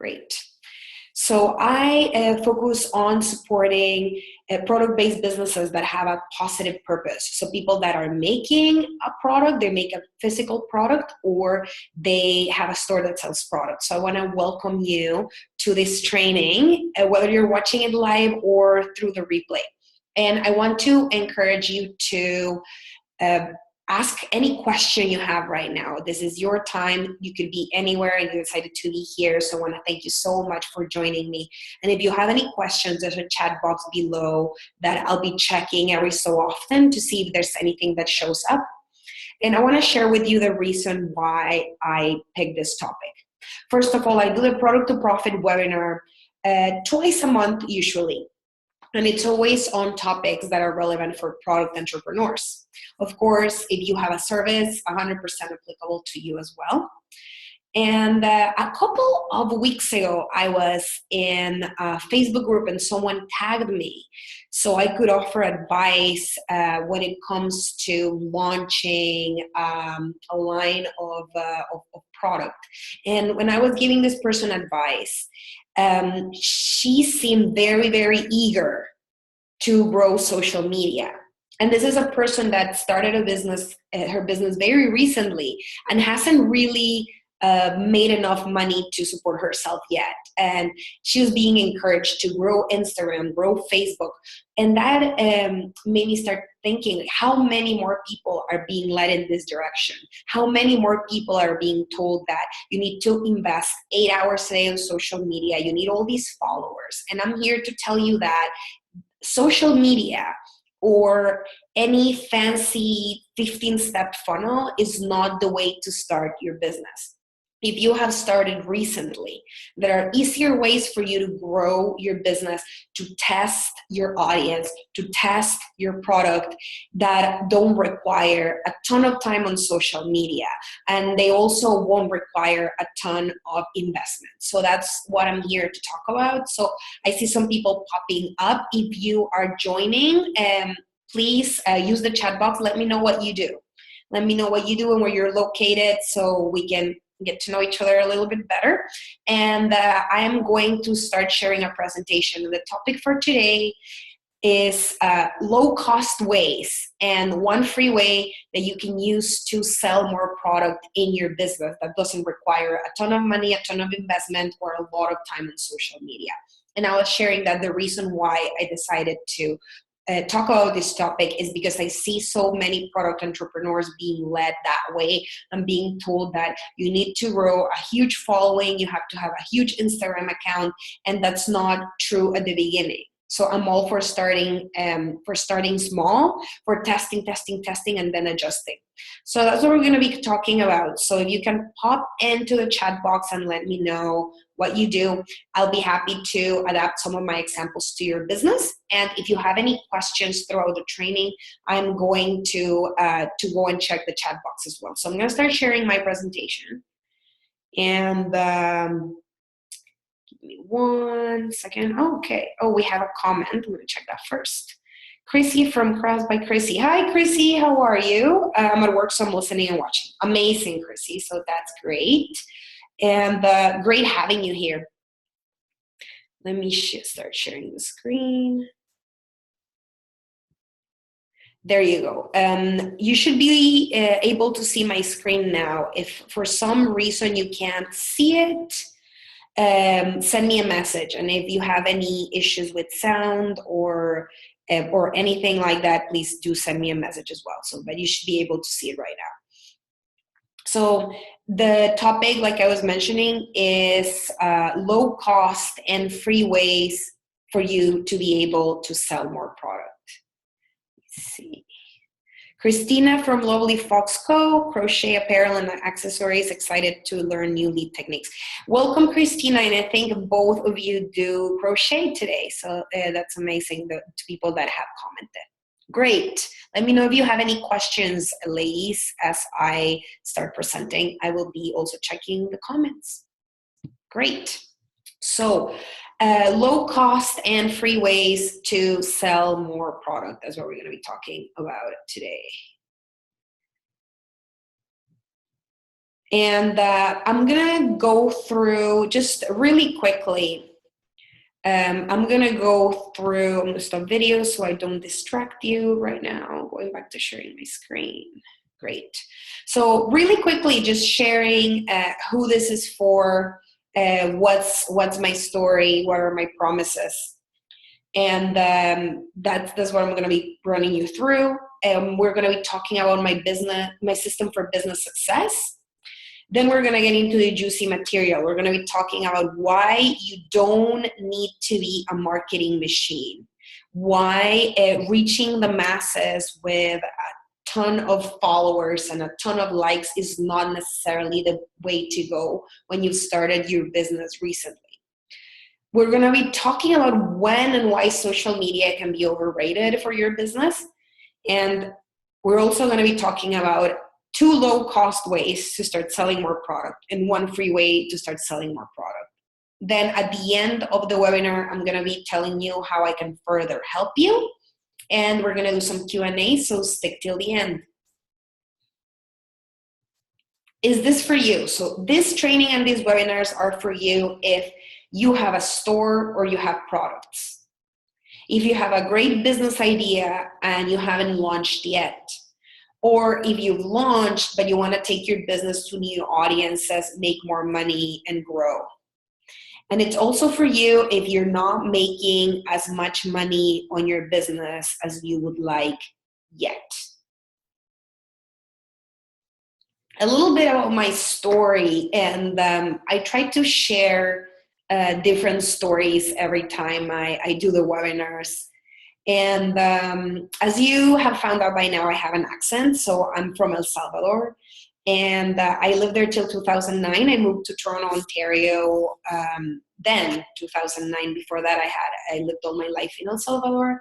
Great. So I focus on supporting product-based businesses that have a positive purpose. So people that are making a product, they make a physical product, or they have a store that sells products. So I want to welcome you to this training, whether you're watching it live or through the replay. And I want to encourage you to ask any question you have right now. This is your time. You could be anywhere and you decided to be here. So I want to thank you so much for joining me. And if you have any questions, there's a chat box below that I'll be checking every so often to see if there's anything that shows up. And I want to share with you the reason why I picked this topic. First of all, I do the Product to Profit webinar twice a month usually. And it's always on topics that are relevant for product entrepreneurs. Of course, if you have a service, 100% applicable to you as well. And a couple of weeks ago, I was in a Facebook group and someone tagged me so I could offer advice when it comes to launching a line of product. And when I was giving this person advice, she seemed very, very eager to grow social media. And this is a person that started a business, her business very recently, and hasn't really made enough money to support herself yet. And she was being encouraged to grow Instagram, grow Facebook. And that made me start thinking, how many more people are being led in this direction? How many more people are being told that you need to invest 8 hours a day on social media? You need all these followers. And I'm here to tell you that social media or any fancy 15-step funnel is not the way to start your business. If you have started recently, there are easier ways for you to grow your business, to test your audience, to test your product that don't require a ton of time on social media. And they also won't require a ton of investment. So that's what I'm here to talk about. So I see some people popping up. If you are joining, please use the chat box. Let me know what you do. Let me know what you do and where you're located so we can get to know each other a little bit better. And I am going to start sharing a presentation. The topic for today is low-cost ways and one free way that you can use to sell more product in your business that doesn't require a ton of money, a ton of investment, or a lot of time on social media. And I was sharing that the reason why I decided to talk about this topic is because I see so many product entrepreneurs being led that way and being told that you need to grow a huge following, you have to have a huge Instagram account, and that's not true at the beginning. So I'm all for starting small, for testing, and then adjusting. So that's what we're going to be talking about. So if you can pop into the chat box and let me know what you do, I'll be happy to adapt some of my examples to your business. And if you have any questions throughout the training, I'm going to go and check the chat box as well. So I'm going to start sharing my presentation. And give me 1 second. Okay. Oh, we have a comment. I'm going to check that first. Chrissy from Cross by Chrissy. Hi, Chrissy. How are you? I'm at work, so I'm listening and watching. Amazing, Chrissy. So that's great. And great having you here. Let me start sharing the screen. There you go. You should be able to see my screen now. If for some reason you can't see it, send me a message. And if you have any issues with sound or anything like that, please do send me a message as well. So, but you should be able to see it right now. So the topic, like I was mentioning, is low cost and free ways for you to be able to sell more product. Let's see. Christina from Lovely Fox Co. Crochet Apparel and Accessories, excited to learn new lead techniques. Welcome, Christina, and I think both of you do crochet today, so that's amazing, the people that have commented. Great. Let me know if you have any questions, ladies, as I start presenting. I will be also checking the comments. Great. So low cost and free ways to sell more product. That's what we're going to be talking about today. And I'm going to go through just really quickly. I'm going to go through, I'm going to stop video so I don't distract you right now. Going back to sharing my screen. Great. So really quickly, just sharing who this is for, what's my story, what are my promises. And that's what I'm going to be running you through. We're going to be talking about my system for business success. Then we're going to get into the juicy material. We're going to be talking about why you don't need to be a marketing machine, why reaching the masses with a ton of followers and a ton of likes is not necessarily the way to go when you've started your business recently. We're going to be talking about when and why social media can be overrated for your business. And we're also going to be talking about 2 low-cost ways to start selling more product and 1 free way to start selling more product. Then at the end of the webinar, I'm going to be telling you how I can further help you. And we're going to do some Q&A, so stick till the end. Is this for you? So this training and these webinars are for you if you have a store or you have products. If you have a great business idea and you haven't launched yet, or if you've launched but you want to take your business to new audiences, make more money, and grow. And it's also for you if you're not making as much money on your business as you would like yet. A little bit about my story, and I try to share different stories every time I do the webinars. And as you have found out by now, I have an accent, so I'm from El Salvador. And I lived there till 2009. I moved to Toronto, Ontario, then 2009. Before that, I lived all my life in El Salvador.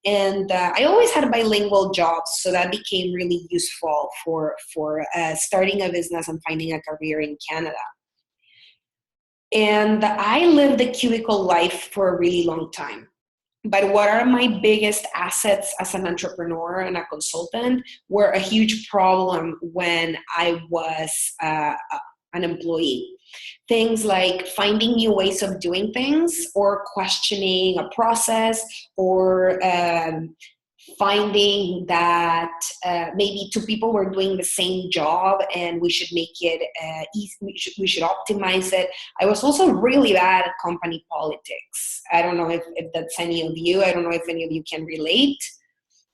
And I always had bilingual jobs, so that became really useful for starting a business and finding a career in Canada. And I lived the cubicle life for a really long time. But what are my biggest assets as an entrepreneur and a consultant were a huge problem when I was an employee. Things like finding new ways of doing things, or questioning a process, or finding that maybe 2 people were doing the same job and we should make it easy, we should optimize it. I was also really bad at company politics. I don't know if that's any of you. I don't know if any of you can relate.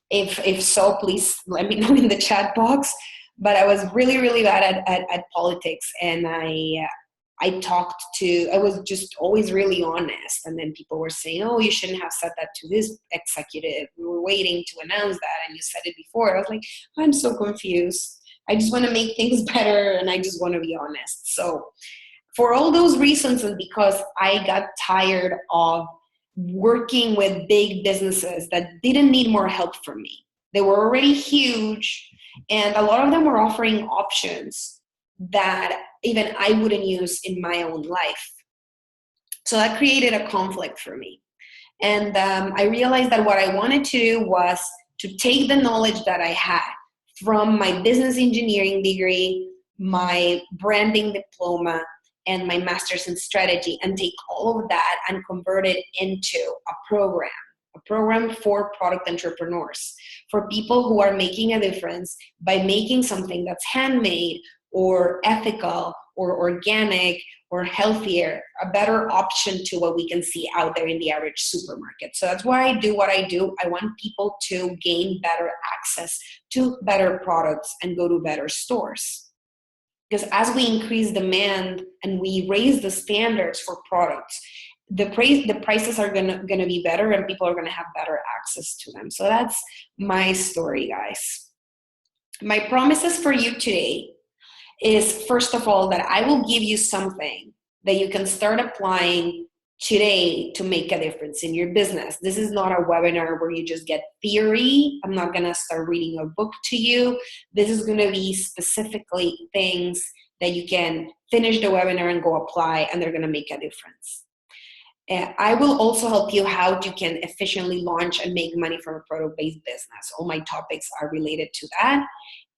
If so, please let me know in the chat box. But I was really, really bad at politics, and I was just always really honest. And then people were saying, oh, you shouldn't have said that to this executive. We were waiting to announce that and you said it before. I was like, I'm so confused. I just want to make things better and I just want to be honest. So for all those reasons, and because I got tired of working with big businesses that didn't need more help from me. They were already huge, and a lot of them were offering options that even I wouldn't use in my own life. So that created a conflict for me. And I realized that what I wanted to do was to take the knowledge that I had from my business engineering degree, my branding diploma, and my master's in strategy, and take all of that and convert it into a program for product entrepreneurs, for people who are making a difference by making something that's handmade or ethical or organic or healthier, a better option to what we can see out there in the average supermarket. So that's why I do what I do. I want people to gain better access to better products and go to better stores. Because as we increase demand and we raise the standards for products, the prices are gonna be better and people are gonna have better access to them. So that's my story, guys. My promises for you today is, first of all, that I will give you something that you can start applying today to make a difference in your business. This is not a webinar where you just get theory. I'm not going to start reading a book to you. This is going to be specifically things that you can finish the webinar and go apply, and they're going to make a difference. I will also help you how you can efficiently launch and make money from a product-based business. All my topics are related to that.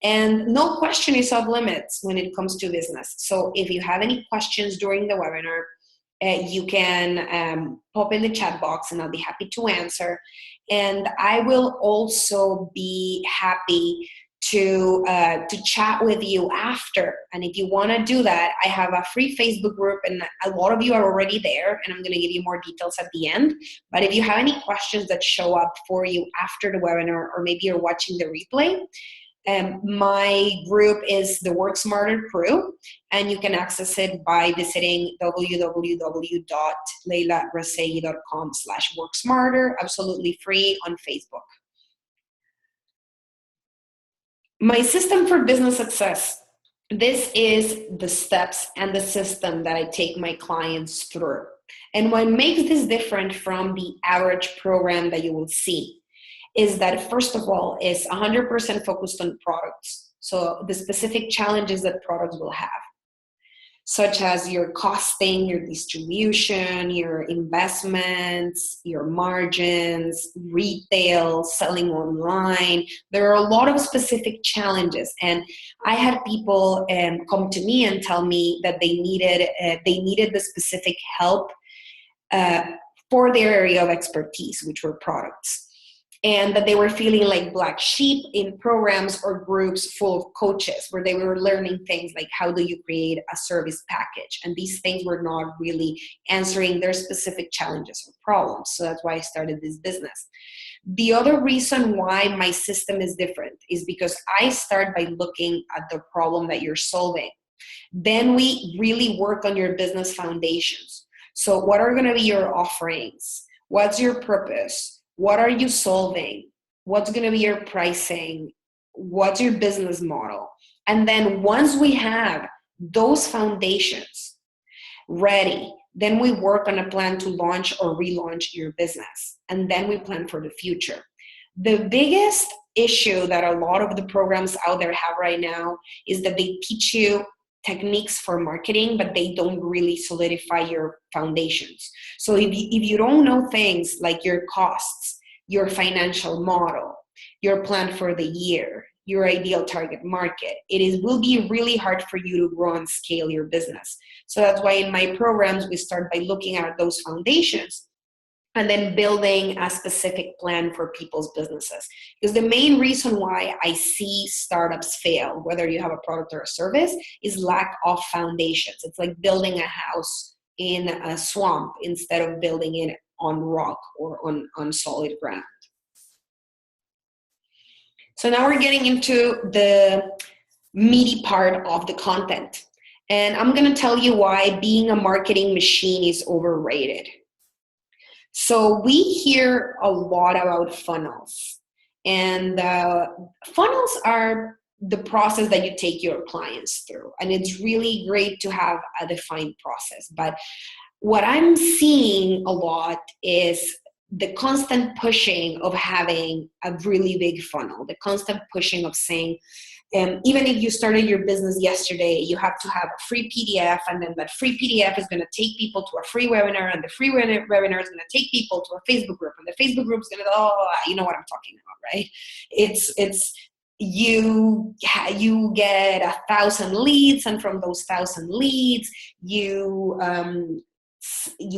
And no question is off limits when it comes to business. So if you have any questions during the webinar, you can pop in the chat box and I'll be happy to answer. And I will also be happy to chat with you after. And if you want to do that, I have a free Facebook group and a lot of you are already there, and I'm going to give you more details at the end. But if you have any questions that show up for you after the webinar, or maybe you're watching the replay, my group is the Work Smarter Crew, and you can access it by visiting www.leilarasei.com/worksmarter, absolutely free on Facebook. My system for business success. This is the steps and the system that I take my clients through. And what makes this different from the average program that you will see is that, first of all, is 100% focused on products. So the specific challenges that products will have, such as your costing, your distribution, your investments, your margins, retail, selling online. There are a lot of specific challenges. And I had people come to me and tell me that they needed the specific help for their area of expertise, which were products. And that they were feeling like black sheep in programs or groups full of coaches where they were learning things like, how do you create a service package? And these things were not really answering their specific challenges or problems. So that's why I started this business. The other reason why my system is different is because I start by looking at the problem that you're solving. Then we really work on your business foundations. So what are going to be your offerings? What's your purpose? What are you solving? What's going to be your pricing? What's your business model? And then once we have those foundations ready, then we work on a plan to launch or relaunch your business. And then we plan for the future. The biggest issue that a lot of the programs out there have right now is that they teach you techniques for marketing, but they don't really solidify your foundations. So if you don't know things like your costs, your financial model, your plan for the year, your ideal target market, will be really hard for you to grow and scale your business. So that's why in my programs, we start by looking at those foundations and then building a specific plan for people's businesses. Because the main reason why I see startups fail, whether you have a product or a service, is lack of foundations. It's like building a house in a swamp instead of building it on rock or on solid ground. So now we're getting into the meaty part of the content. And I'm going to tell you why being a marketing machine is overrated. So we hear a lot about funnels, and funnels are the process that you take your clients through, and it's really great to have a defined process. But what I'm seeing a lot is the constant pushing of having a really big funnel, the constant pushing of saying, even if you started your business yesterday, you have to have a free PDF, and then that free PDF is going to take people to a free webinar, and the free webinar is going to take people to a Facebook group, and the Facebook group is going to, you know what I'm talking about, right? You get 1,000 leads, and from those 1,000 leads, you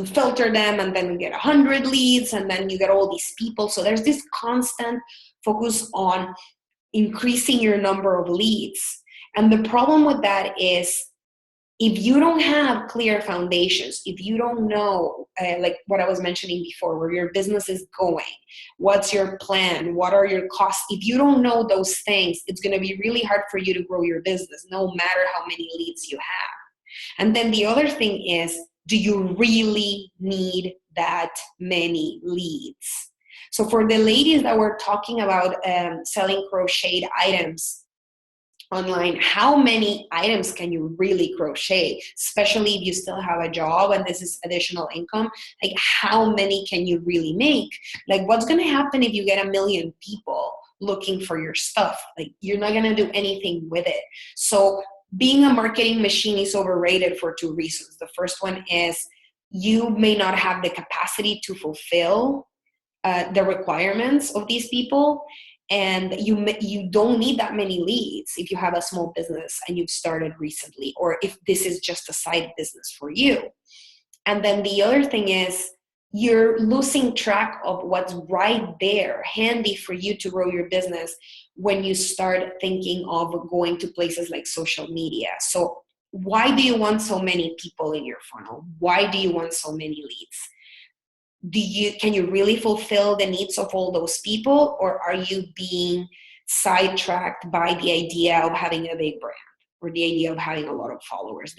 filter them, and then you get 100 leads, and then you get all these people. So there's this constant focus on increasing your number of leads. And the problem with that is, if you don't have clear foundations, if you don't know, like what I was mentioning before, where your business is going, what's your plan, what are your costs, if you don't know those things, it's going to be really hard for you to grow your business, no matter how many leads you have. And then the other thing is, do you really need that many leads? So for the ladies that were talking about selling crocheted items online, how many items can you really crochet, especially if you still have a job and this is additional income? Like, how many can you really make? Like, what's going to happen if you get 1 million people looking for your stuff? Like, you're not going to do anything with it. So being a marketing machine is overrated for 2 reasons. The first one is you may not have the capacity to fulfill the requirements of these people. And you don't need that many leads if you have a small business and you've started recently, or if this is just a side business for you. And then the other thing is, you're losing track of what's right there handy for you to grow your business when you start thinking of going to places like social media. So why do you want so many people in your funnel? Why do you want so many leads? Can you really fulfill the needs of all those people, or are you being sidetracked by the idea of having a big brand or the idea of having a lot of followers?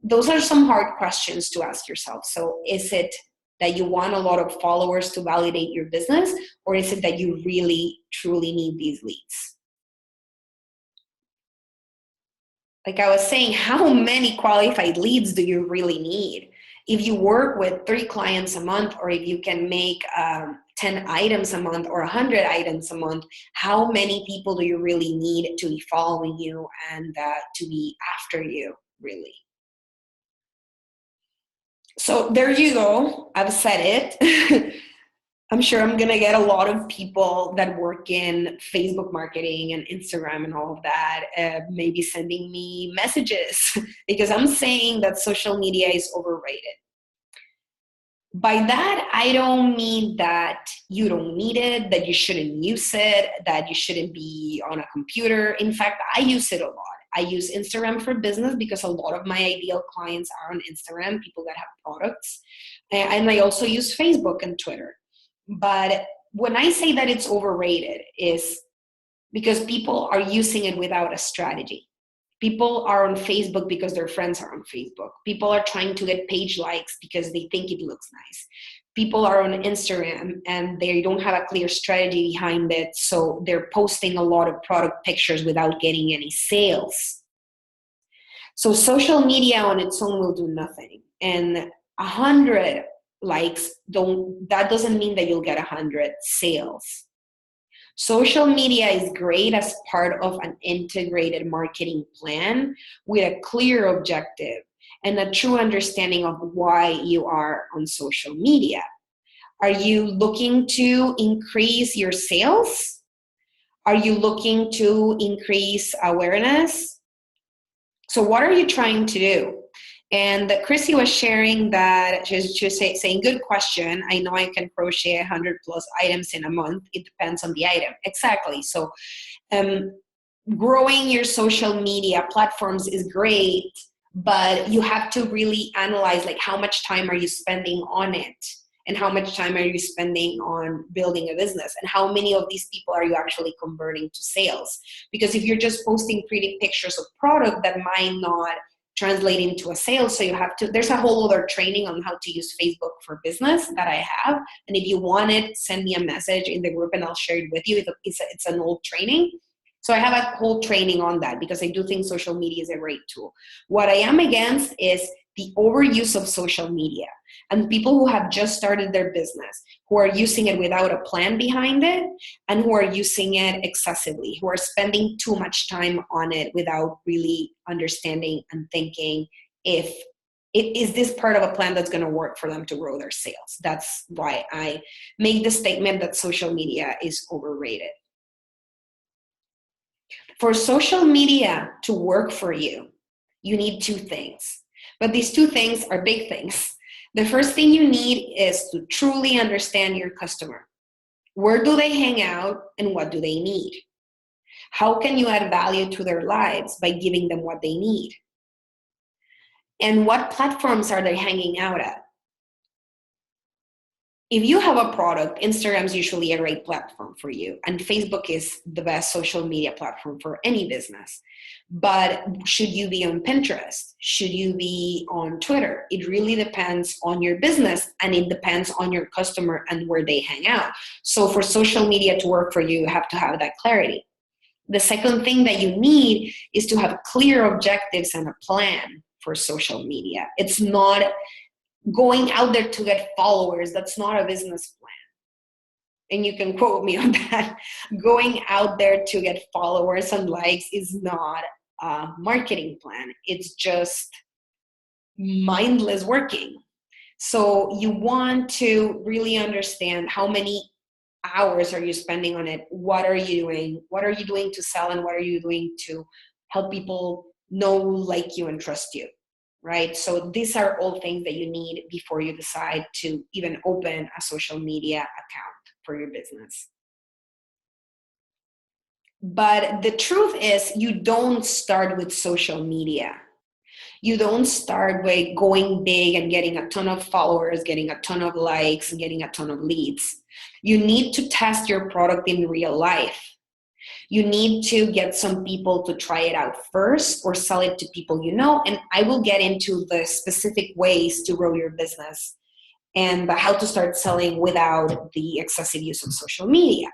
Those are some hard questions to ask yourself. So is it that you want a lot of followers to validate your business, or is it that you really truly need these leads? Like I was saying, how many qualified leads do you really need? If you work with 3 clients a month, or if you can make 10 items a month or 100 items a month, how many people do you really need to be following you and to be after you, really? So there you go. I've said it. I'm sure I'm going to get a lot of people that work in Facebook marketing and Instagram and all of that, maybe sending me messages because I'm saying that social media is overrated. By that, I don't mean that you don't need it, that you shouldn't use it, that you shouldn't be on a computer. In fact, I use it a lot. I use Instagram for business because a lot of my ideal clients are on Instagram, people that have products. And I also use Facebook and Twitter. But when I say that it's overrated, is because people are using it without a strategy. People are on Facebook because their friends are on Facebook. People are trying to get page likes because they think it looks nice. People are on Instagram and they don't have a clear strategy behind it, so they're posting a lot of product pictures without getting any sales. So social media on its own will do nothing. And 100 likes that doesn't mean that you'll get 100 sales. Social media is great as part of an integrated marketing plan with a clear objective and a true understanding of why you are on social media. Are you looking to increase your sales? Are you looking to increase awareness? So what are you trying to do? And Chrissy was sharing that she was saying, good question. I know I can crochet 100 plus items in a month. It depends on the item. Exactly. So growing your social media platforms is great, but you have to really analyze like how much time are you spending on it, and how much time are you spending on building a business, and how many of these people are you actually converting to sales? Because if you're just posting pretty pictures of product, that might not translate into a sale. So you have to, there's a whole other training on how to use Facebook for business that I have. And if you want it, send me a message in the group and I'll share it with you. It's an old training. So I have a whole training on that because I do think social media is a great tool. What I am against is the overuse of social media, and people who have just started their business, who are using it without a plan behind it, and who are using it excessively, who are spending too much time on it without really understanding and thinking is this part of a plan that's going to work for them to grow their sales. That's why I make the statement that social media is overrated. For social media to work for you, you need 2 things. But these 2 things are big things. The first thing you need is to truly understand your customer. Where do they hang out and what do they need? How can you add value to their lives by giving them what they need? And what platforms are they hanging out at? If you have a product, Instagram is usually a great platform for you, and Facebook is the best social media platform for any business. But should you be on Pinterest? Should you be on Twitter? It really depends on your business, and it depends on your customer and where they hang out. So for social media to work for you, you have to have that clarity. The second thing that you need is to have clear objectives and a plan for social media. It's not going out there to get followers. That's not a business plan. And you can quote me on that. Going out there to get followers and likes is not a marketing plan. It's just mindless working. So you want to really understand how many hours are you spending on it? What are you doing? What are you doing to sell, and what are you doing to help people know, like you, and trust you, right? So these are all things that you need before you decide to even open a social media account for your business. But the truth is, you don't start with social media. You don't start by going big and getting a ton of followers, getting a ton of likes, and getting a ton of leads. You need to test your product in real life. You need to get some people to try it out first or sell it to people you know. And I will get into the specific ways to grow your business and how to start selling without the excessive use of social media.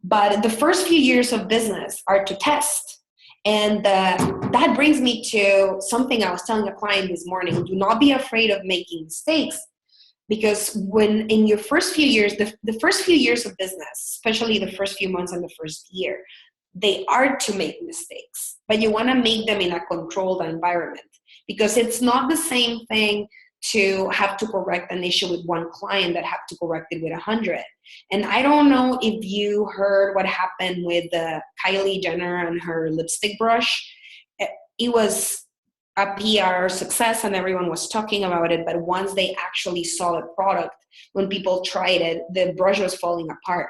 But the first few years of business are to test. And that brings me to something I was telling a client this morning. Do not be afraid of making mistakes, because when in your first few years, the first few years of business, especially the first few months and the first year, they are to make mistakes, but you want to make them in a controlled environment, because it's not the same thing to have to correct an issue with one client that have to correct it with 100. And I don't know if you heard what happened with Kylie Jenner and her lipstick brush. It was a PR success and everyone was talking about it, but once they actually saw the product, when people tried it, the brush was falling apart.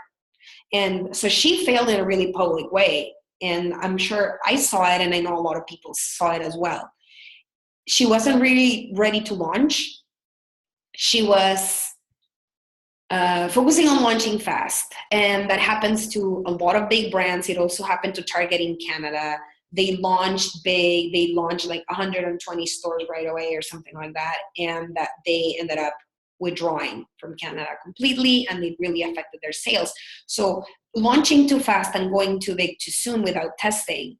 And so she failed in a really public way. And I'm sure I saw it, and I know a lot of people saw it as well. She wasn't really ready to launch. She was focusing on launching fast. And that happens to a lot of big brands. It also happened to Target in Canada. They launched big. They launched like 120 stores right away or something like that. And that they ended up withdrawing from Canada completely, and it really affected their sales. So launching too fast and going too big too soon without testing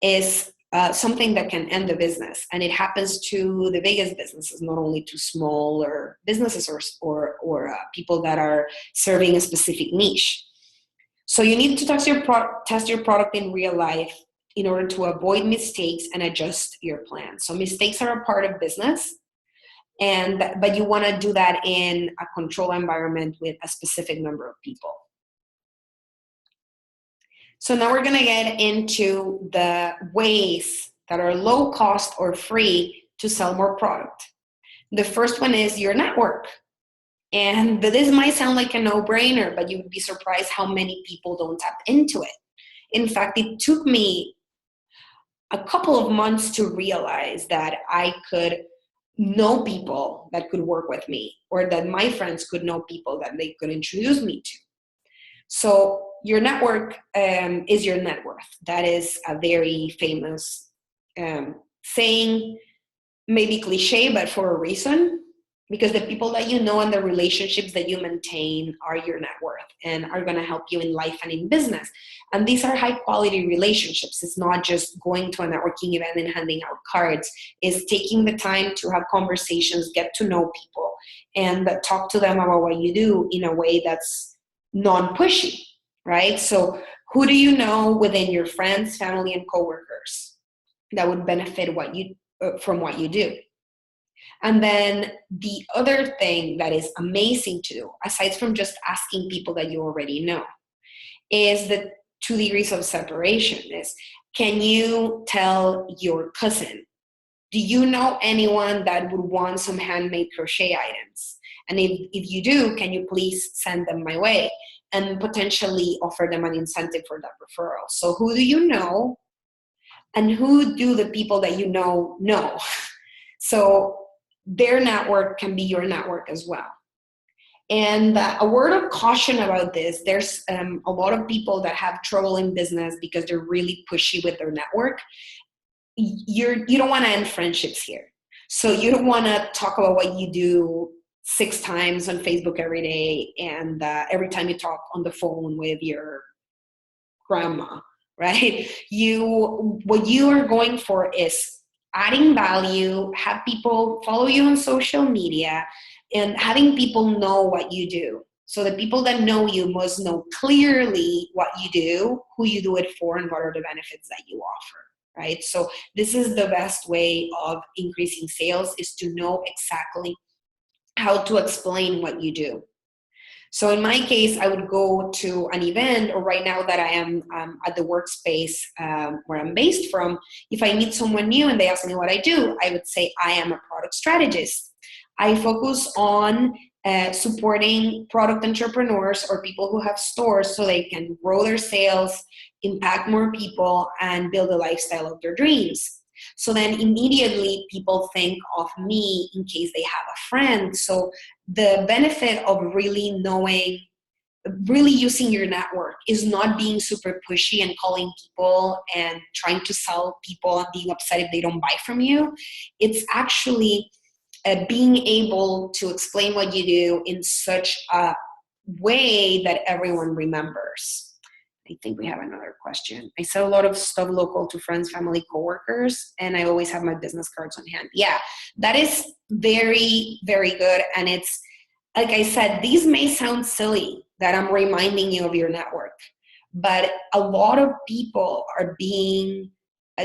is something that can end the business. And it happens to the biggest businesses, not only to smaller businesses or people that are serving a specific niche. So you need to test your product in real life in order to avoid mistakes and adjust your plan. So mistakes are a part of business, but you want to do that in a controlled environment with a specific number of people. So now we're going to get into the ways that are low cost or free to sell more product. The first one is your network. And this might sound like a no-brainer, but you would be surprised how many people don't tap into it. In fact, it took me a couple of months to realize that I could know people that could work with me, or that my friends could know people that they could introduce me to. So your network is your net worth. That is a very famous saying, maybe cliche, but for a reason, because the people that you know and the relationships that you maintain are your net worth and are going to help you in life and in business. And these are high quality relationships. It's not just going to a networking event and handing out cards. It's taking the time to have conversations, get to know people, and talk to them about what you do in a way that's non-pushy, right? So who do you know within your friends, family, and coworkers that would benefit from what you do? And then the other thing that is amazing to do, aside from just asking people that you already know, is the 2 degrees of separation. Is, can you tell your cousin, do you know anyone that would want some handmade crochet items? And if you do, can you please send them my way? And potentially offer them an incentive for that referral. So who do you know? And who do the people that you know? So their network can be your network as well. And a word of caution about this, there's a lot of people that have trouble in business because they're really pushy with their network. You don't want to end friendships here. So you don't want to talk about what you do 6 times on Facebook every day, and every time you talk on the phone with your grandma, right? What you are going for is adding value, have people follow you on social media, and having people know what you do. So the people that know you must know clearly what you do, who you do it for, and what are the benefits that you offer, right? So this is the best way of increasing sales, is to know exactly how to explain what you do. So in my case, I would go to an event, or right now that I am at the workspace where I'm based from, if I meet someone new and they ask me what I do, I would say I am a product strategist. I focus on supporting product entrepreneurs or people who have stores so they can grow their sales, impact more people, and build a lifestyle of their dreams. So then immediately people think of me in case they have a friend. So the benefit of really knowing, really using your network is not being super pushy and calling people and trying to sell people and being upset if they don't buy from you. It's actually being able to explain what you do in such a way that everyone remembers. I think we have another question. I sell a lot of stuff local to friends, family, coworkers, and I always have my business cards on hand. Yeah, that is very, very good. And it's, like I said, these may sound silly that I'm reminding you of your network, but a lot of people are being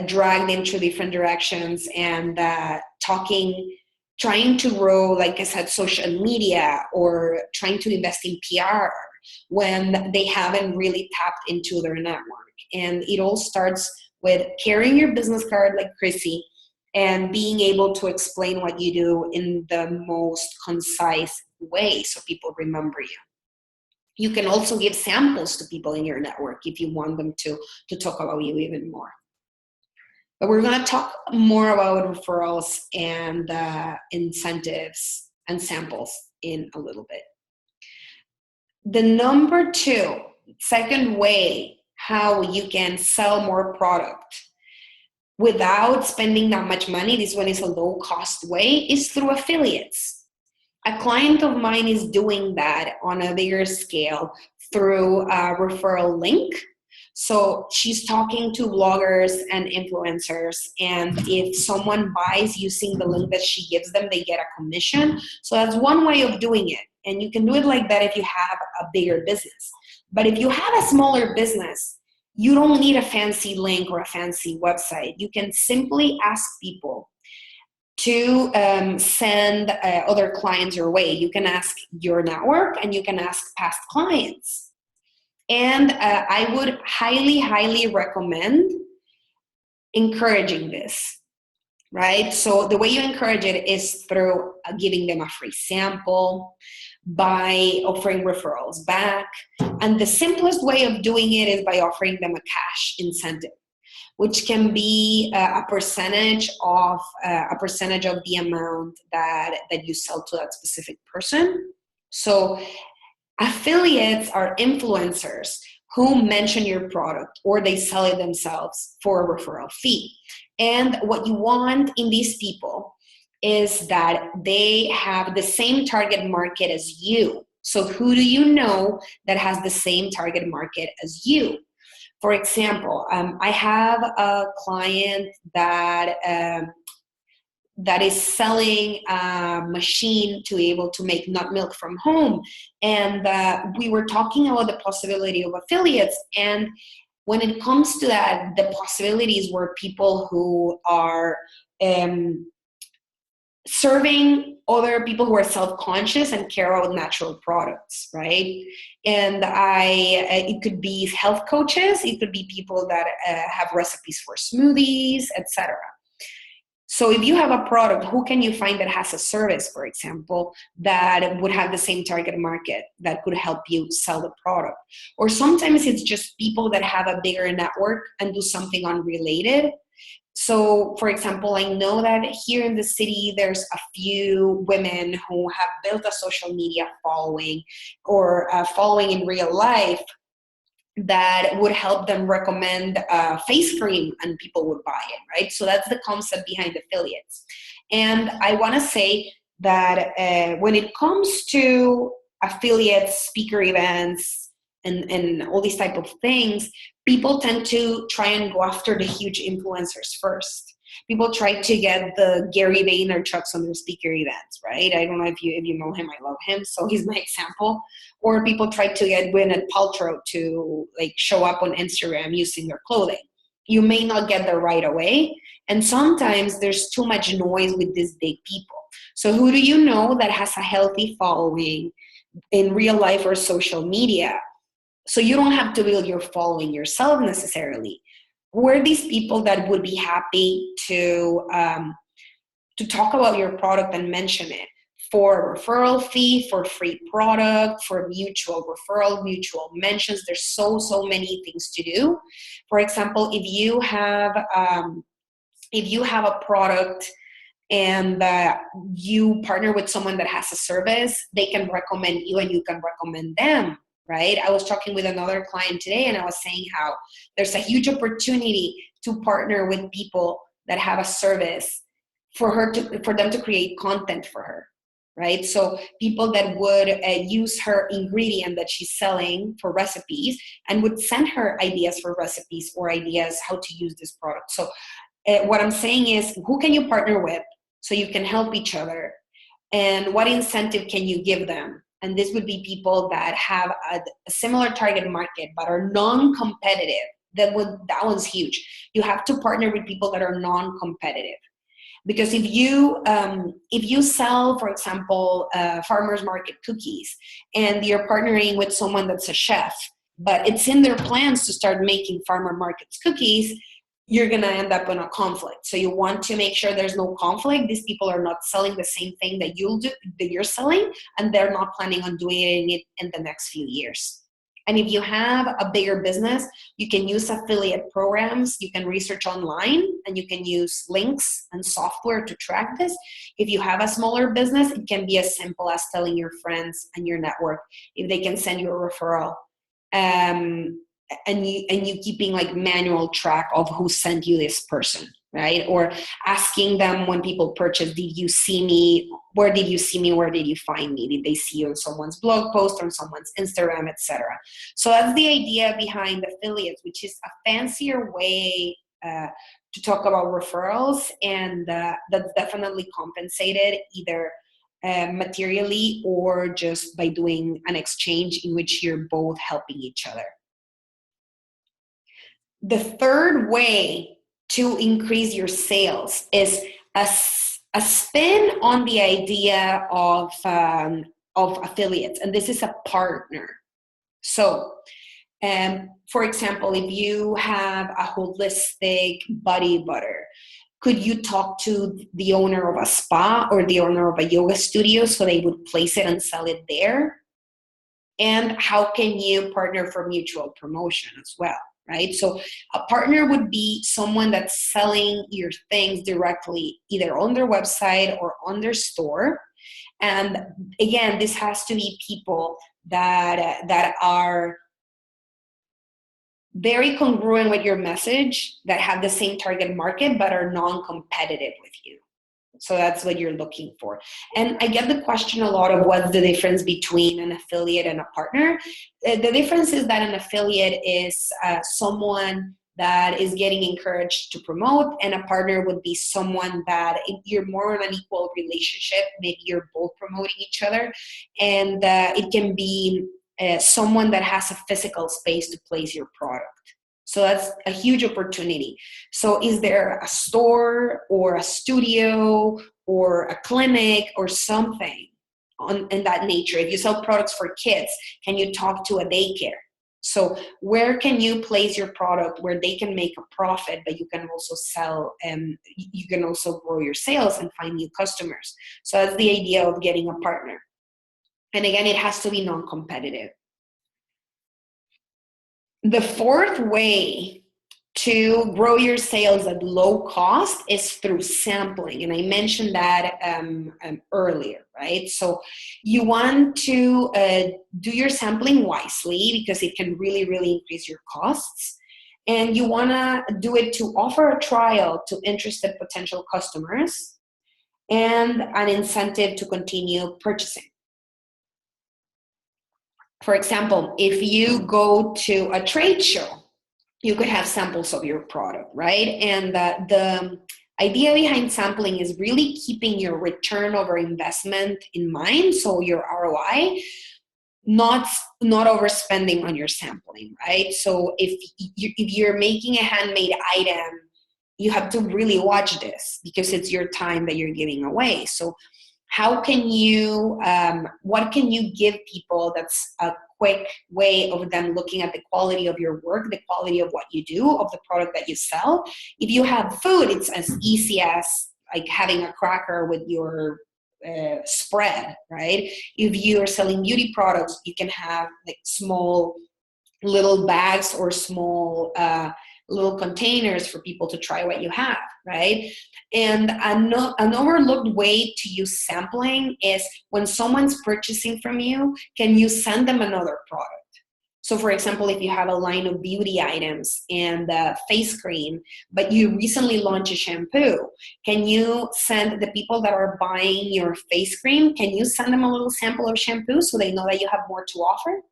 dragged into different directions and trying to grow, like I said, social media, or trying to invest in PR when they haven't really tapped into their network. And it all starts with carrying your business card like Chrissy and being able to explain what you do in the most concise way so people remember you. You can also give samples to people in your network if you want them to talk about you even more. But we're going to talk more about referrals and incentives and samples in a little bit. The number second way how you can sell more product without spending that much money, this one is a low cost way, is through affiliates. A client of mine is doing that on a bigger scale through a referral link. So she's talking to bloggers and influencers, and if someone buys using the link that she gives them, they get a commission. So that's one way of doing it. And you can do it like that if you have a bigger business. But if you have a smaller business, you don't need a fancy link or a fancy website. You can simply ask people to send other clients your way. You can ask your network and you can ask past clients. And I would highly, highly recommend encouraging this, right? So the way you encourage it is through giving them a free sample, by offering referrals back. And the simplest way of doing it is by offering them a cash incentive, which can be a percentage of the amount that you sell to that specific person. So affiliates are influencers who mention your product or they sell it themselves for a referral fee. And what you want in these people is that they have the same target market as you. So who do you know that has the same target market as you? For example, I have a client that is selling a machine to be able to make nut milk from home. And we were talking about the possibility of affiliates. And when it comes to that, the possibilities were people who are serving other people who are self-conscious and care about natural products, right? And it could be health coaches, it could be people that have recipes for smoothies, etc. So if you have a product, who can you find that has a service, for example, that would have the same target market that could help you sell the product? Or sometimes it's just people that have a bigger network and do something unrelated. So, for example, I know that here in the city, there's a few women who have built a social media following or following in real life that would help them recommend face cream and people would buy it, right? So that's the concept behind affiliates. And I want to say that when it comes to affiliates, speaker events, and all these type of things, people tend to try and go after the huge influencers first. People try to get the Gary Vaynerchuks on their speaker events, right? I don't know if you know him, I love him, so he's my example. Or people try to get Gwyneth Paltrow to like show up on Instagram using their clothing. You may not get there right away, and sometimes there's too much noise with these big people. So who do you know that has a healthy following, in real life or social media. So you don't have to build your following yourself necessarily. Who are these people that would be happy to talk about your product and mention it for a referral fee, for free product, for mutual referral, mutual mentions? There's so many things to do. For example, if you have a product and you partner with someone that has a service, they can recommend you and you can recommend them, right? I was talking with another client today and I was saying how there's a huge opportunity to partner with people that have a service for them to create content for her, right? So people that would use her ingredient that she's selling for recipes and would send her ideas for recipes or ideas how to use this product. So what I'm saying is, who can you partner with so you can help each other? And what incentive can you give them? And this would be people that have a similar target market but are non-competitive. That one's huge. You have to partner with people that are non-competitive. Because if you sell, for example, farmers market cookies, and you're partnering with someone that's a chef, but it's in their plans to start making farmer markets cookies, you're going to end up in a conflict. So you want to make sure there's no conflict. These people are not selling the same thing that you're selling, and they're not planning on doing it in the next few years. And if you have a bigger business, you can use affiliate programs. You can research online and you can use links and software to track this. If you have a smaller business, it can be as simple as telling your friends and your network if they can send you a referral. And you keeping like manual track of who sent you this person, right? Or asking them when people purchase, did you see me? Where did you see me? Where did you find me? Did they see you on someone's blog post, on someone's Instagram, etc.? So that's the idea behind affiliates, which is a fancier way to talk about referrals, and that's definitely compensated either materially or just by doing an exchange in which you're both helping each other. The third way to increase your sales is a spin on the idea of affiliates, and this is a partner. So, for example, if you have a holistic body butter, could you talk to the owner of a spa or the owner of a yoga studio so they would place it and sell it there? And how can you partner for mutual promotion as well? Right? So a partner would be someone that's selling your things directly, either on their website or on their store. And again, this has to be people that are very congruent with your message, that have the same target market, but are non-competitive with you. So that's what you're looking for. And I get the question a lot of what's the difference between an affiliate and a partner. The difference is that an affiliate is someone that is getting encouraged to promote, and a partner would be someone that you're more on an equal relationship. Maybe you're both promoting each other, and it can be someone that has a physical space to place your product. So that's a huge opportunity. So is there a store or a studio or a clinic or something in that nature? If you sell products for kids, can you talk to a daycare? So where can you place your product where they can make a profit, but you can also sell, and you can also grow your sales and find new customers? So that's the idea of getting a partner. And again, it has to be non-competitive. The fourth way to grow your sales at low cost is through sampling. And I mentioned that earlier, right? So you want to do your sampling wisely, because it can really, really increase your costs. And you want to do it to offer a trial to interested potential customers and an incentive to continue purchasing. For example, if you go to a trade show, you could have samples of your product, right? And the idea behind sampling is really keeping your return over investment in mind, so your ROI, not overspending on your sampling, right? So if you're making a handmade item, you have to really watch this, because it's your time that you're giving away. So how can you, what can you give people that's a quick way of them looking at the quality of your work, the quality of what you do, of the product that you sell. If you have food, it's as easy as like having a cracker with your spread, right? If you're selling beauty products, you can have like small little bags or small little containers for people to try what you have, right? And an overlooked way to use sampling is when someone's purchasing from you, can you send them another product? So for example, if you have a line of beauty items and face cream, but you recently launched a shampoo, can you send the people that are buying your face cream, can you send them a little sample of shampoo so they know that you have more to offer?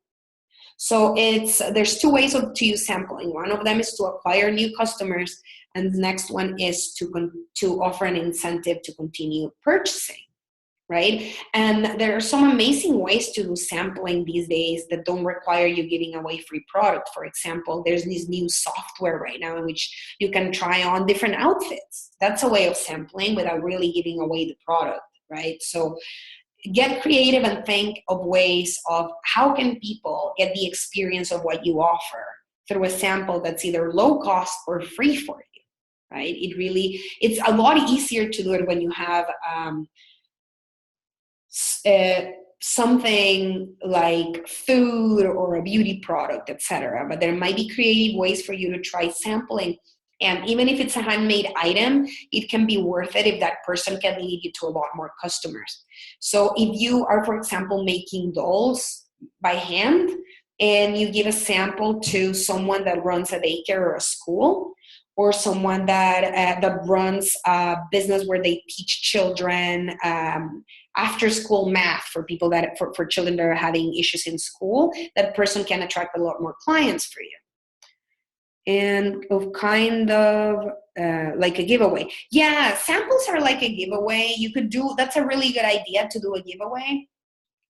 So there's two ways to use sampling. One of them is to acquire new customers, and the next one is to offer an incentive to continue purchasing, right? And there are some amazing ways to do sampling these days that don't require you giving away free product. For example, there's this new software right now in which you can try on different outfits. That's a way of sampling without really giving away the product, right? So get creative and think of ways of how can people get the experience of what you offer through a sample that's either low cost or free for you, right? It's a lot easier to do it when you have something like food or a beauty product, etc. But there might be creative ways for you to try sampling. And even if it's a handmade item, it can be worth it if that person can lead you to a lot more customers. So if you are, for example, making dolls by hand and you give a sample to someone that runs a daycare or a school, or someone that runs a business where they teach children after school math for people for children that are having issues in school, that person can attract a lot more clients for you. And of kind of like a giveaway. Yeah, samples are like a giveaway. That's a really good idea to do a giveaway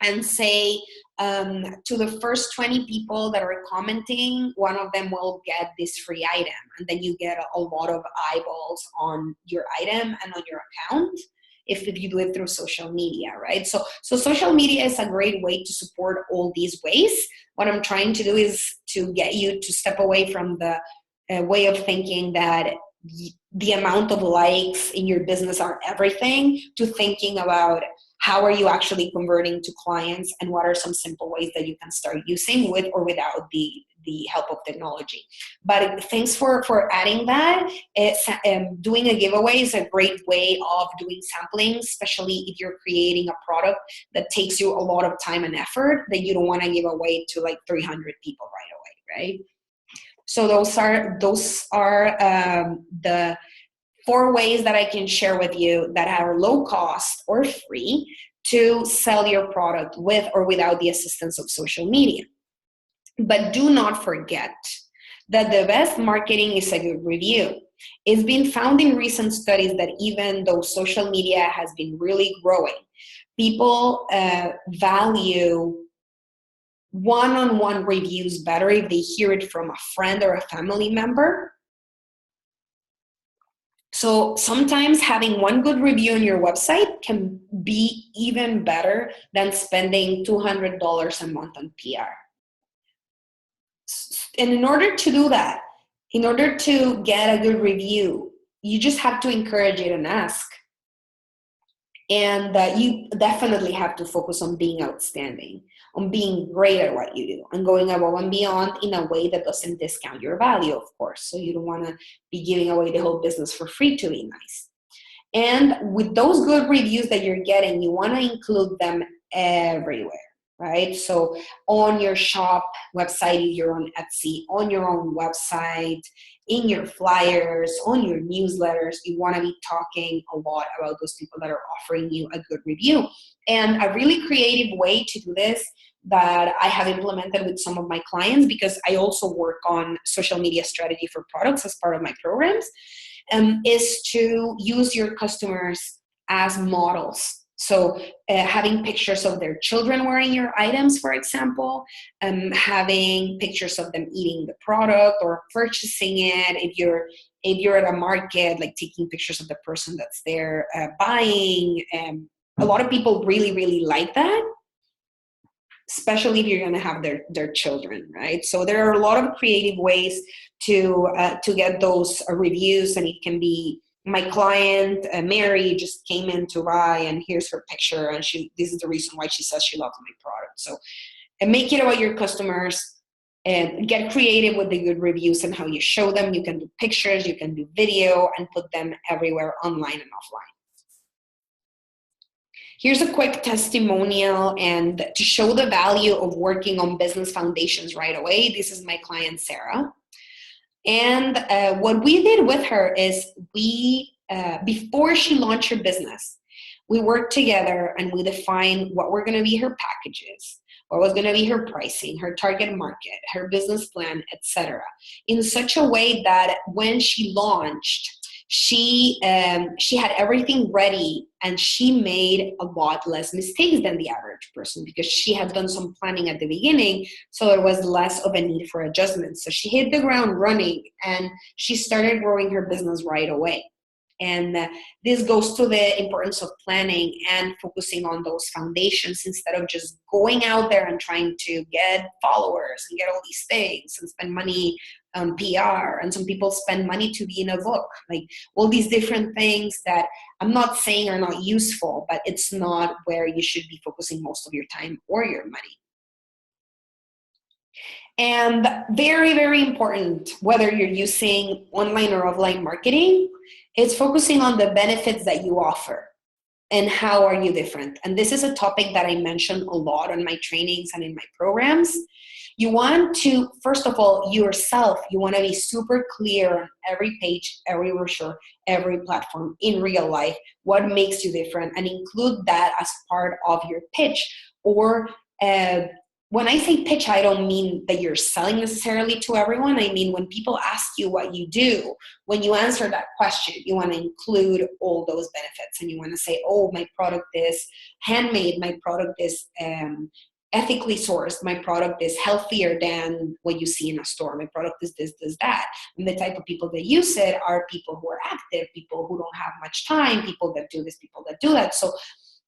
and say to the first 20 people that are commenting, one of them will get this free item. And then you get a lot of eyeballs on your item and on your account if you do it through social media, right? So social media is a great way to support all these ways. What I'm trying to do is to get you to step away from the way of thinking that the amount of likes in your business are everything, to thinking about how are you actually converting to clients and what are some simple ways that you can start using with or without the help of technology. But thanks for adding that. Doing a giveaway is a great way of doing sampling, especially if you're creating a product that takes you a lot of time and effort that you don't want to give away to like 300 people right away, right? So those are the 4 ways that I can share with you that are low cost or free to sell your product with or without the assistance of social media. But do not forget that the best marketing is a good review. It's been found in recent studies that even though social media has been really growing, people value one-on-one reviews better if they hear it from a friend or a family member. So sometimes having one good review on your website can be even better than spending $200 a month on PR. And in order to do that, in order to get a good review, you just have to encourage it and ask. And you definitely have to focus on being outstanding, on being great at what you do, and going above and beyond in a way that doesn't discount your value, of course. So you don't want to be giving away the whole business for free to be nice. And with those good reviews that you're getting, you want to include them everywhere, right? So on your shop website, if you're on Etsy, on your own website, in your flyers, on your newsletters, you want to be talking a lot about those people that are offering you a good review. And a really creative way to do this that I have implemented with some of my clients, because I also work on social media strategy for products as part of my programs, is to use your customers as models. So having pictures of their children wearing your items, for example, having pictures of them eating the product or purchasing it. If you're at a market, like taking pictures of the person that's there buying, a lot of people really, really like that, especially if you're going to have their children, right? So there are a lot of creative ways to get those reviews, and it can be, my client Mary just came in to buy, and here's her picture, and this is the reason why she says she loves my product. So, and make it about your customers, and get creative with the good reviews and how you show them. You can do pictures, you can do video, and put them everywhere, online and offline. Here's a quick testimonial, and to show the value of working on business foundations right away. This is my client, Sarah. And what we did with her is before she launched her business, we worked together and we defined what were going to be her packages, what was going to be her pricing, her target market, her business plan, etc., in such a way that when she launched, she had everything ready, and she made a lot less mistakes than the average person because she had done some planning at the beginning, so there was less of a need for adjustments. So she hit the ground running, and she started growing her business right away. And this goes to the importance of planning and focusing on those foundations instead of just going out there and trying to get followers and get all these things and spend money on PR. And some people spend money to be in a book, like all these different things that I'm not saying are not useful, but it's not where you should be focusing most of your time or your money. And very, very important, whether you're using online or offline marketing, it's focusing on the benefits that you offer and how are you different. And this is a topic that I mention a lot on my trainings and in my programs. You want to, first of all, yourself, you want to be super clear on every page, every brochure, every platform in real life, what makes you different, and include that as part of your pitch. Or when I say pitch, I don't mean that you're selling necessarily to everyone. I mean, when people ask you what you do, when you answer that question, you want to include all those benefits. And you want to say, oh, my product is handmade. My product is ethically sourced. My product is healthier than what you see in a store. My product is this, that. And the type of people that use it are people who are active, people who don't have much time, people that do this, people that do that. So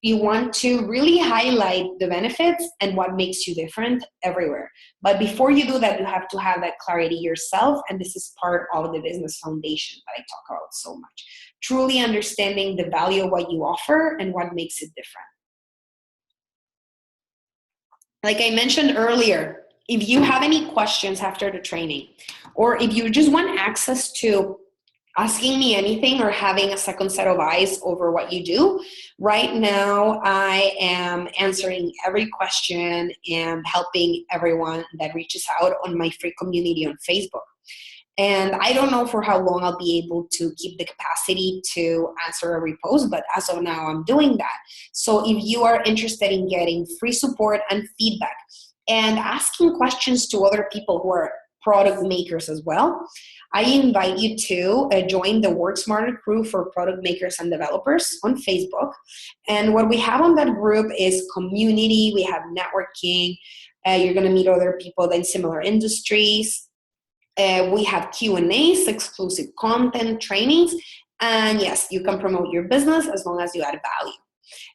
you want to really highlight the benefits and what makes you different everywhere. But before you do that, you have to have that clarity yourself. And this is part of the business foundation that I talk about so much. Truly understanding the value of what you offer and what makes it different. Like I mentioned earlier, if you have any questions after the training, or if you just want access to asking me anything or having a second set of eyes over what you do, right now I am answering every question and helping everyone that reaches out on my free community on Facebook. And I don't know for how long I'll be able to keep the capacity to answer every post, but as of now, I'm doing that. So if you are interested in getting free support and feedback and asking questions to other people who are product makers as well, I invite you to join the Work Smarter crew for product makers and developers on Facebook. And what we have on that group is community, we have networking, you're going to meet other people in similar industries. We have Q&As, exclusive content, trainings, and yes, you can promote your business as long as you add value.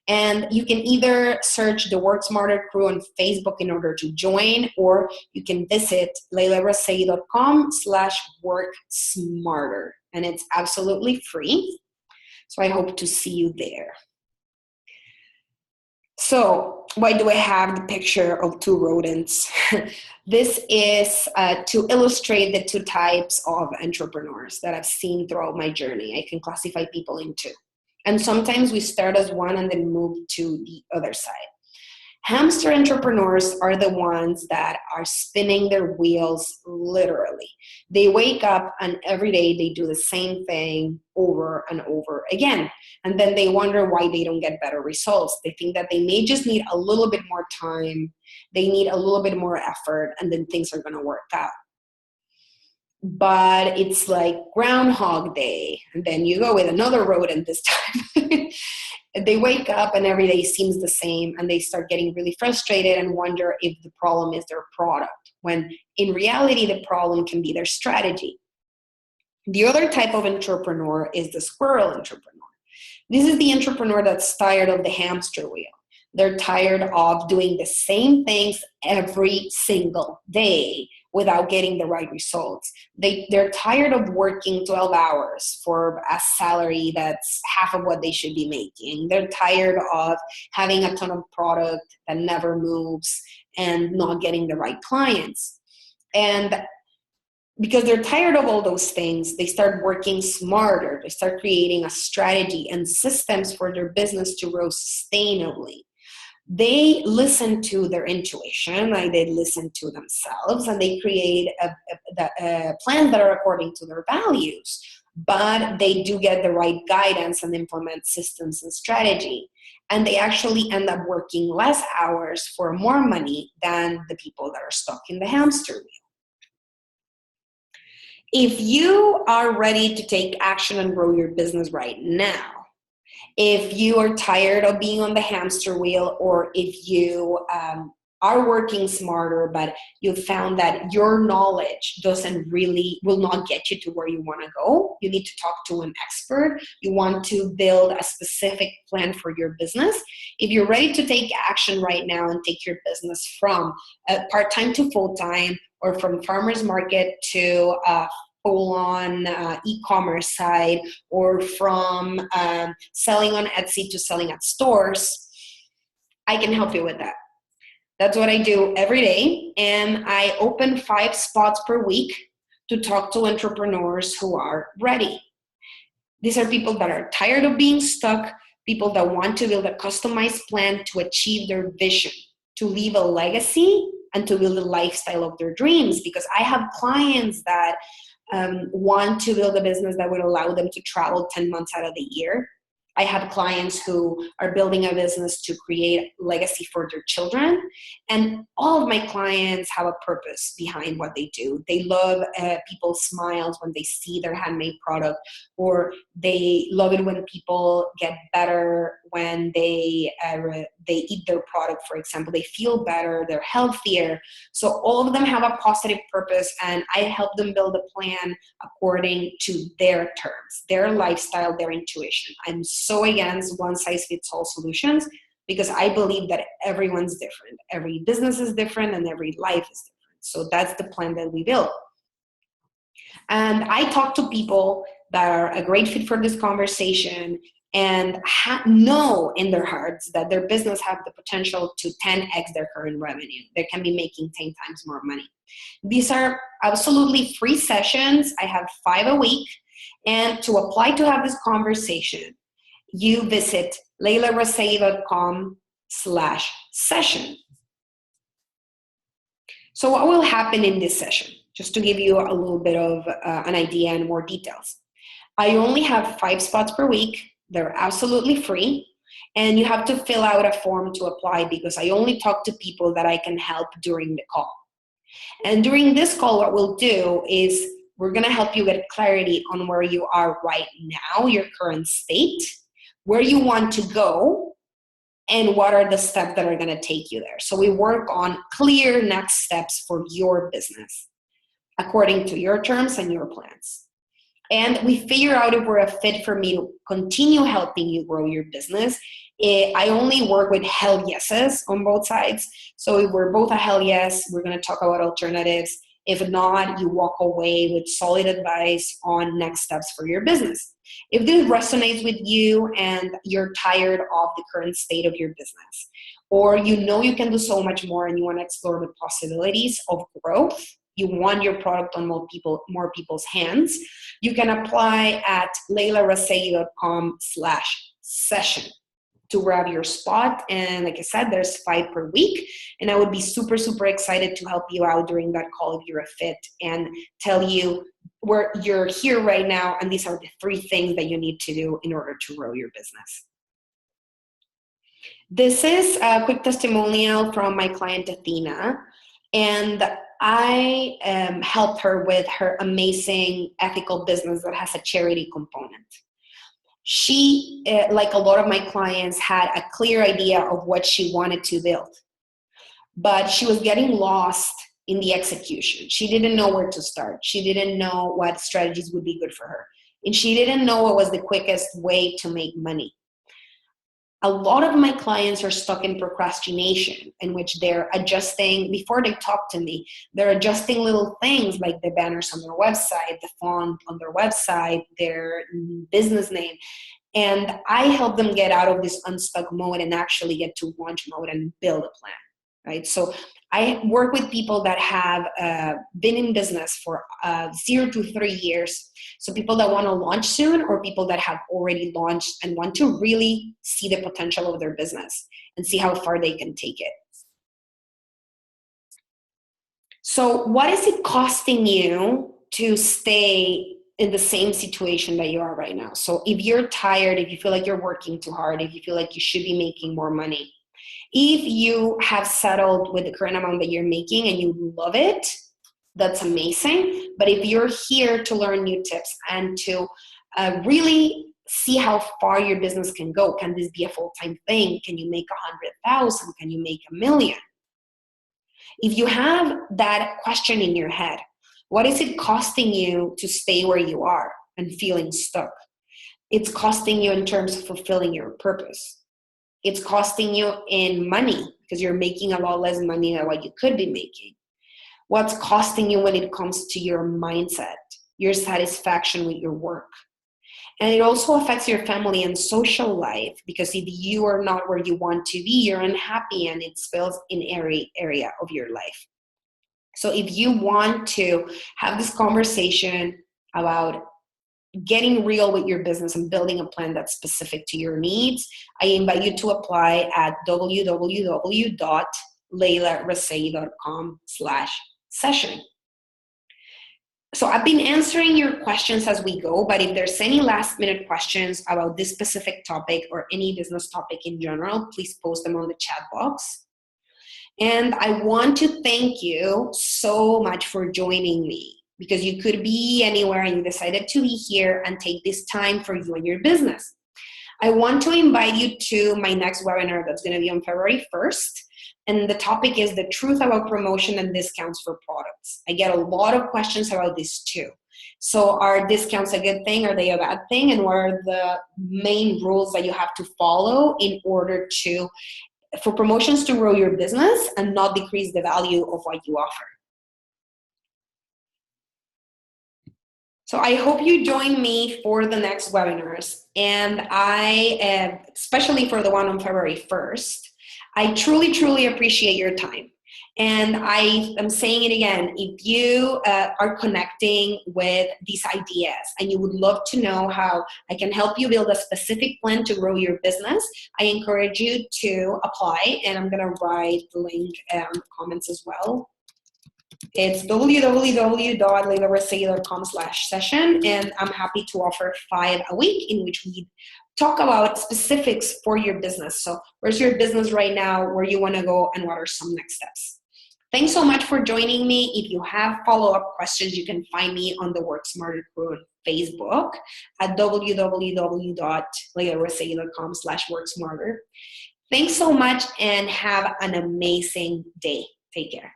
And you can either search the Work Smarter crew on Facebook in order to join, or you can visit leilabrasei.com/worksmarter, and it's absolutely free. So I hope to see you there. So why do I have the picture of two rodents? This is to illustrate the two types of entrepreneurs that I've seen throughout my journey. I can classify people in two. And sometimes we start as one and then move to the other side. Hamster entrepreneurs are the ones that are spinning their wheels literally. They wake up and every day they do the same thing over and over again. And then they wonder why they don't get better results. They think that they may just need a little bit more time. They need a little bit more effort, and then things are going to work out. But it's like Groundhog Day, and then you go with another rodent this time. They wake up and every day seems the same, and they start getting really frustrated and wonder if the problem is their product, when in reality the problem can be their strategy. The other type of entrepreneur is the squirrel entrepreneur. This is the entrepreneur that's tired of the hamster wheel. They're tired of doing the same things every single day without getting the right results. They're tired of working 12 hours for a salary that's half of what they should be making. They're tired of having a ton of product that never moves and not getting the right clients. And because they're tired of all those things, they start working smarter. They start creating a strategy and systems for their business to grow sustainably. They listen to their intuition, like they listen to themselves, and they create plans that are according to their values. But they do get the right guidance and implement systems and strategy. And they actually end up working less hours for more money than the people that are stuck in the hamster wheel. If you are ready to take action and grow your business right now, if you are tired of being on the hamster wheel, or if you are working smarter, but you found that your knowledge will not get you to where you want to go, you need to talk to an expert. You want to build a specific plan for your business. If you're ready to take action right now and take your business from part-time to full-time, or from farmer's market to full-on e-commerce side, or from selling on Etsy to selling at stores, I can help you with that. That's what I do every day, and I open 5 spots per week to talk to entrepreneurs who are ready. These are people that are tired of being stuck, people that want to build a customized plan to achieve their vision, to leave a legacy, and to build a lifestyle of their dreams. Because I have clients that want to build a business that would allow them to travel 10 months out of the year. I have clients who are building a business to create legacy for their children. And all of my clients have a purpose behind what they do. They love people's smiles when they see their handmade product, or they love it when people get better when they eat their product, for example. They feel better, they're healthier. So all of them have a positive purpose, and I help them build a plan according to their terms, their lifestyle, their intuition. I'm so against one-size-fits-all solutions, because I believe that everyone's different. Every business is different and every life is different. So that's the plan that we build. And I talk to people that are a great fit for this conversation and know in their hearts that their business have the potential to 10x their current revenue. They can be making 10 times more money. These are absolutely free sessions. I have 5 a week. And to apply to have this conversation, you visit leilarasei.com/session. So what will happen in this session? Just to give you a little bit of an idea and more details. I only have 5 spots per week. They're absolutely free. And you have to fill out a form to apply, because I only talk to people that I can help during the call. And during this call, what we'll do is we're going to help you get clarity on where you are right now, your current state, where you want to go, and what are the steps that are going to take you there. So we work on clear next steps for your business according to your terms and your plans. And we figure out if we're a fit for me to continue helping you grow your business. I only work with hell yeses on both sides. So if we're both a hell yes, we're going to talk about alternatives. If not, you walk away with solid advice on next steps for your business. If this resonates with you and you're tired of the current state of your business, or you know you can do so much more and you want to explore the possibilities of growth, you want your product on more people's hands, you can apply at leilarasei.com/session to grab your spot. And like I said, there's 5 per week. And I would be super, super excited to help you out during that call if you're a fit, and tell you where you're here right now. And these are the 3 things that you need to do in order to grow your business. This is a quick testimonial from my client, Athena. And I helped her with her amazing ethical business that has a charity component. She, like a lot of my clients, had a clear idea of what she wanted to build, but she was getting lost in the execution. She didn't know where to start. She didn't know what strategies would be good for her. And she didn't know what was the quickest way to make money. A lot of my clients are stuck in procrastination, in which they're adjusting, before they talk to me, they're adjusting little things like the banners on their website, the font on their website, their business name. And I help them get out of this unstuck mode and actually get to launch mode and build a plan, right? So I work with people that have been in business for 0 to 3 years. So people that want to launch soon, or people that have already launched and want to really see the potential of their business and see how far they can take it. So what is it costing you to stay in the same situation that you are right now? So if you're tired, if you feel like you're working too hard, if you feel like you should be making more money, if you have settled with the current amount that you're making and you love it, that's amazing. But if you're here to learn new tips and to really see how far your business can go, can this be a full-time thing? Can you make 100,000? Can you make 1,000,000? If you have that question in your head, what is it costing you to stay where you are and feeling stuck? It's costing you in terms of fulfilling your purpose. It's costing you in money because you're making a lot less money than what you could be making. What's costing you when it comes to your mindset, your satisfaction with your work? And it also affects your family and social life, because if you are not where you want to be, you're unhappy, and it spills in every area of your life. So if you want to have this conversation about getting real with your business and building a plan that's specific to your needs, I invite you to apply at www.leilarasei.com/session. So I've been answering your questions as we go, but if there's any last minute questions about this specific topic or any business topic in general, please post them on the chat box. And I want to thank you so much for joining me, because you could be anywhere and you decided to be here and take this time for you and your business. I want to invite you to my next webinar that's going to be on February 1st. And the topic is the truth about promotion and discounts for products. I get a lot of questions about this too. So are discounts a good thing? Are they a bad thing? And what are the main rules that you have to follow in order for promotions to grow your business and not decrease the value of what you offer? So I hope you join me for the next webinars. And especially for the one on February 1st, I truly, truly appreciate your time. And I am saying it again, if you are connecting with these ideas and you would love to know how I can help you build a specific plan to grow your business, I encourage you to apply. And I'm going to write the link in the comments as well. It's www.leilarasei.com/session, and I'm happy to offer 5 a week in which we talk about specifics for your business. So where's your business right now, where you want to go, and what are some next steps? Thanks so much for joining me. If you have follow-up questions, you can find me on the Work Smarter crew on Facebook at www.leilarasei.com/worksmarter. Thanks so much and have an amazing day. Take care.